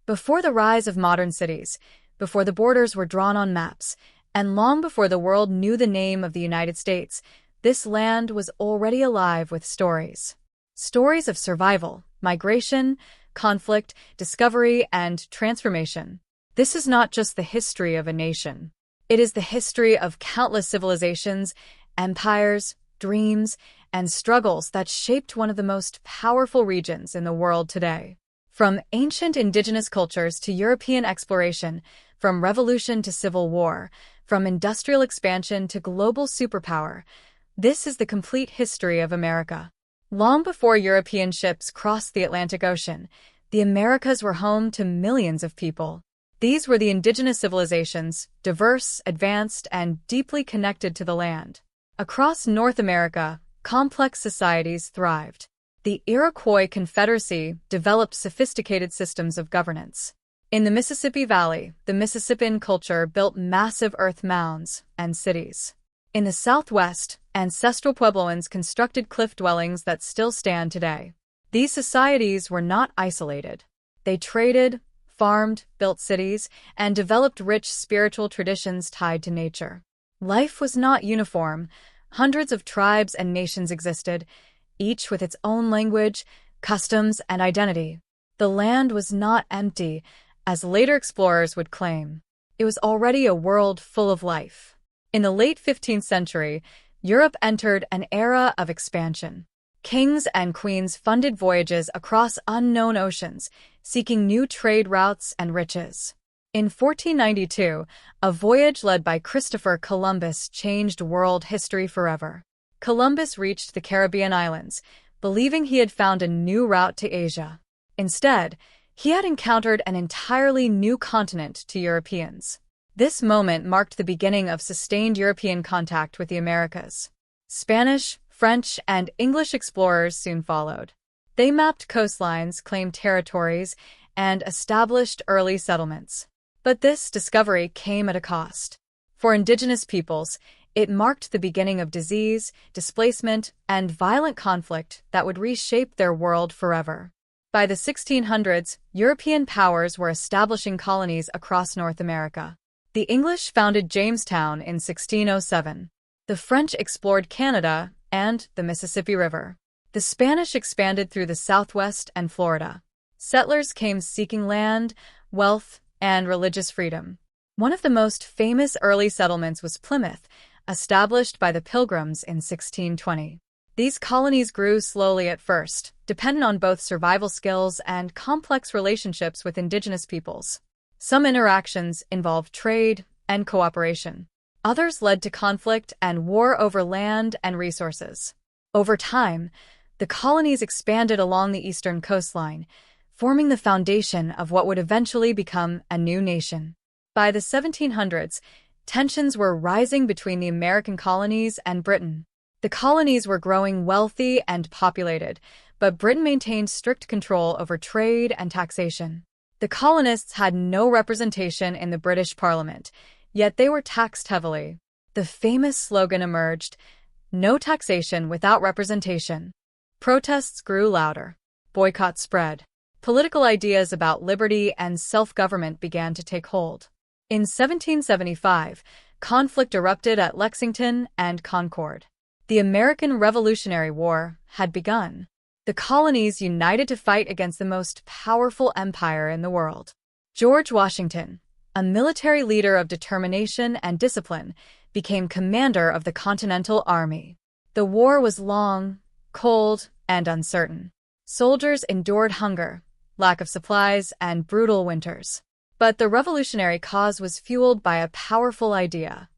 Before the rise of modern cities, before the borders were drawn on maps, and long before the world knew the name of the United States, this land was already alive with stories. Stories of survival, migration, conflict, discovery, and transformation. This is not just the history of a nation. It is the history of countless civilizations, empires, dreams, and struggles that shaped one of the most powerful regions in the world today. From ancient indigenous cultures to European exploration, from revolution to civil war, from industrial expansion to global superpower, this is the complete history of America. Long before European ships crossed the Atlantic Ocean, the Americas were home to millions of people. These were the indigenous civilizations, diverse, advanced, and deeply connected to the land. Across North America, complex societies thrived. The Iroquois Confederacy developed sophisticated systems of governance. In the Mississippi Valley, the Mississippian culture built massive earth mounds and cities. In the Southwest, ancestral Puebloans constructed cliff dwellings that still stand today. These societies were not isolated. They traded, farmed, built cities, and developed rich spiritual traditions tied to nature. Life was not uniform. Hundreds of tribes and nations existed, each with its own language, customs, and identity. The land was not empty, as later explorers would claim. It was already a world full of life. In the late 15th century, Europe entered an era of expansion. Kings and queens funded voyages across unknown oceans, seeking new trade routes and riches. In 1492, a voyage led by Christopher Columbus changed world history forever. Columbus reached the Caribbean islands, believing he had found a new route to Asia. Instead, he had encountered an entirely new continent to Europeans. This moment marked the beginning of sustained European contact with the Americas. Spanish, French, and English explorers soon followed. They mapped coastlines, claimed territories, and established early settlements. But this discovery came at a cost. For indigenous peoples, it marked the beginning of disease, displacement, and violent conflict that would reshape their world forever. By the 1600s, European powers were establishing colonies across North America. The English founded Jamestown in 1607. The French explored Canada and the Mississippi River. The Spanish expanded through the Southwest and Florida. Settlers came seeking land, wealth, and religious freedom. One of the most famous early settlements was Plymouth, established by the Pilgrims in 1620. These colonies grew slowly at first, dependent on both survival skills and complex relationships with indigenous peoples. Some interactions involved trade and cooperation. Others led to conflict and war over land and resources. Over time, the colonies expanded along the eastern coastline, forming the foundation of what would eventually become a new nation. By the 1700s, tensions were rising between the American colonies and Britain. The colonies were growing wealthy and populated, but Britain maintained strict control over trade and taxation. The colonists had no representation in the British Parliament, yet they were taxed heavily. The famous slogan emerged, "No taxation without representation." Protests grew louder. Boycotts spread. Political ideas about liberty and self-government began to take hold. In 1775, conflict erupted at Lexington and Concord. The American Revolutionary War had begun. The colonies united to fight against the most powerful empire in the world. George Washington, a military leader of determination and discipline, became commander of the Continental Army. The war was long, cold, and uncertain. Soldiers endured hunger, lack of supplies, and brutal winters. But the revolutionary cause was fueled by a powerful idea: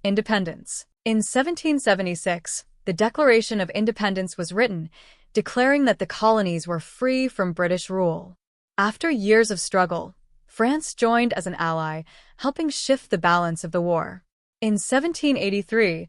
independence. In 1776, the Declaration of Independence was written, declaring that the colonies were free from British rule. After years of struggle, France joined as an ally, helping shift the balance of the war. In 1783,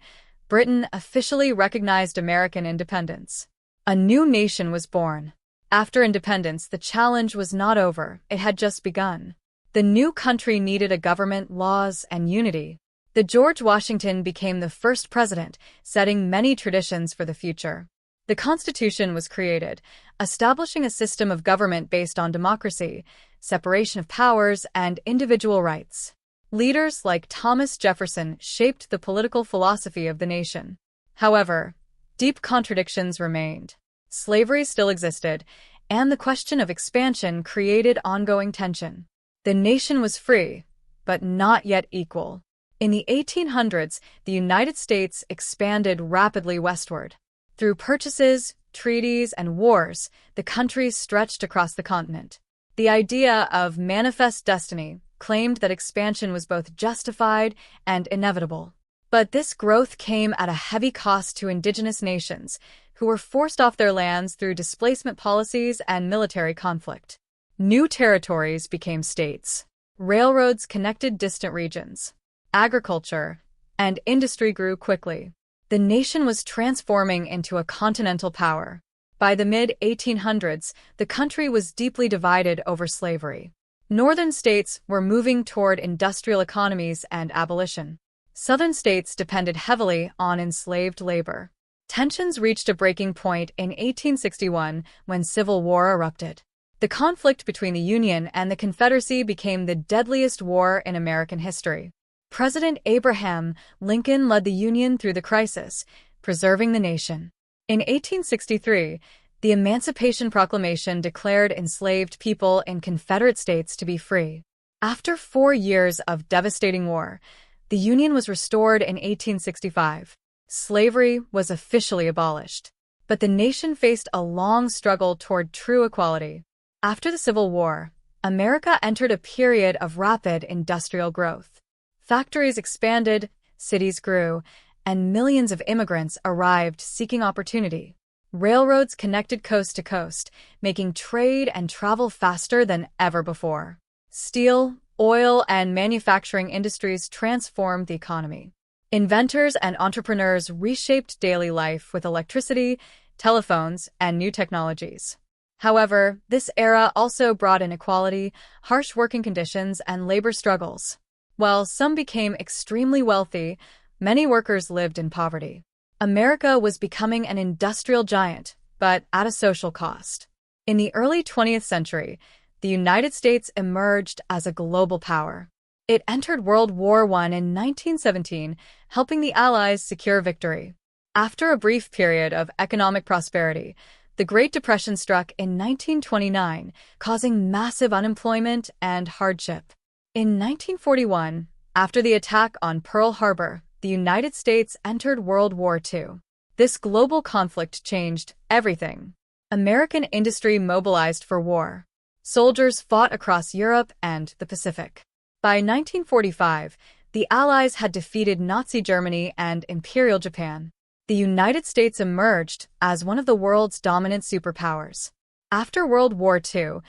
Britain officially recognized American independence. A new nation was born. After independence, the challenge was not over, it had just begun. The new country needed a government, laws, and unity. The George Washington became the first president, setting many traditions for the future. The Constitution was created, establishing a system of government based on democracy, separation of powers, and individual rights. Leaders like Thomas Jefferson shaped the political philosophy of the nation. However, deep contradictions remained. Slavery still existed, and the question of expansion created ongoing tension. The nation was free, but not yet equal. In the 1800s, the United States expanded rapidly westward. Through purchases, treaties, and wars, the country stretched across the continent. The idea of manifest destiny claimed that expansion was both justified and inevitable. But this growth came at a heavy cost to indigenous nations, who were forced off their lands through displacement policies and military conflict. New territories became states. Railroads connected distant regions. Agriculture and industry grew quickly. The nation was transforming into a continental power. By the mid-1800s, the country was deeply divided over slavery. Northern states were moving toward industrial economies and abolition. Southern states depended heavily on enslaved labor. Tensions reached a breaking point in 1861 when civil war erupted. The conflict between the Union and the Confederacy became the deadliest war in American history. President Abraham Lincoln led the Union through the crisis, preserving the nation. In 1863, the Emancipation Proclamation declared enslaved people in Confederate states to be free. After 4 years of devastating war, the Union was restored in 1865. Slavery was officially abolished. But the nation faced a long struggle toward true equality. After the Civil War, America entered a period of rapid industrial growth. Factories expanded, cities grew, and millions of immigrants arrived seeking opportunity. Railroads connected coast to coast, making trade and travel faster than ever before. Steel, oil, and manufacturing industries transformed the economy. Inventors and entrepreneurs reshaped daily life with electricity, telephones, and new technologies. However, this era also brought inequality, harsh working conditions, and labor struggles. While some became extremely wealthy, many workers lived in poverty. America was becoming an industrial giant, but at a social cost. In the early 20th century, the United States emerged as a global power. It entered World War I in 1917, helping the Allies secure victory. After a brief period of economic prosperity, the Great Depression struck in 1929, causing massive unemployment and hardship. In 1941, after the attack on Pearl Harbor, the United States entered World War II. This global conflict changed everything. American industry mobilized for war. Soldiers fought across Europe and the Pacific. By 1945, the Allies had defeated Nazi Germany and Imperial Japan. The United States emerged as one of the world's dominant superpowers. After World War II,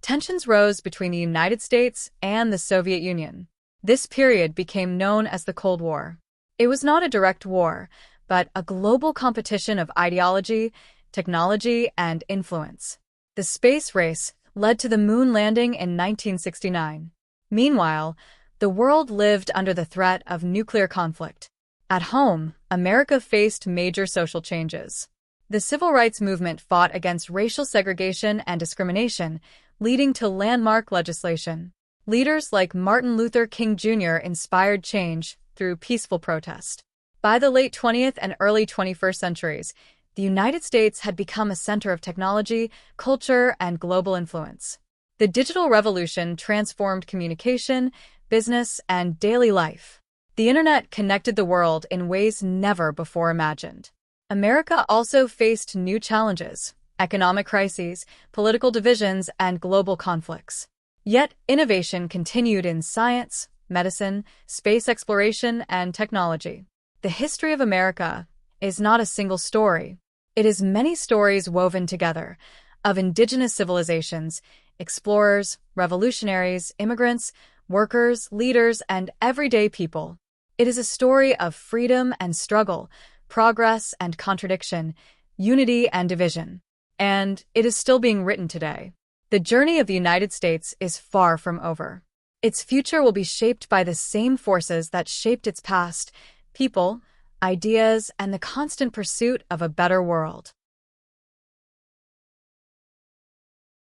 tensions rose between the United States and the Soviet Union. This period became known as the Cold War. It was not a direct war, but a global competition of ideology, technology, and influence. The space race led to the moon landing in 1969. Meanwhile, the world lived under the threat of nuclear conflict. At home, America faced major social changes. The civil rights movement fought against racial segregation and discrimination, leading to landmark legislation. Leaders like Martin Luther King Jr. inspired change through peaceful protest. By the late 20th and early 21st centuries, the United States had become a center of technology, culture, and global influence. The digital revolution transformed communication, business, and daily life. The internet connected the world in ways never before imagined. America also faced new challenges: economic crises, political divisions, and global conflicts. Yet, innovation continued in science, medicine, space exploration, and technology. The history of America is not a single story. It is many stories woven together, of indigenous civilizations, explorers, revolutionaries, immigrants, workers, leaders, and everyday people. It is a story of freedom and struggle, progress and contradiction, unity and division. And it is still being written today. The journey of the United States is far from over. Its future will be shaped by the same forces that shaped its past: people, ideas, and the constant pursuit of a better world.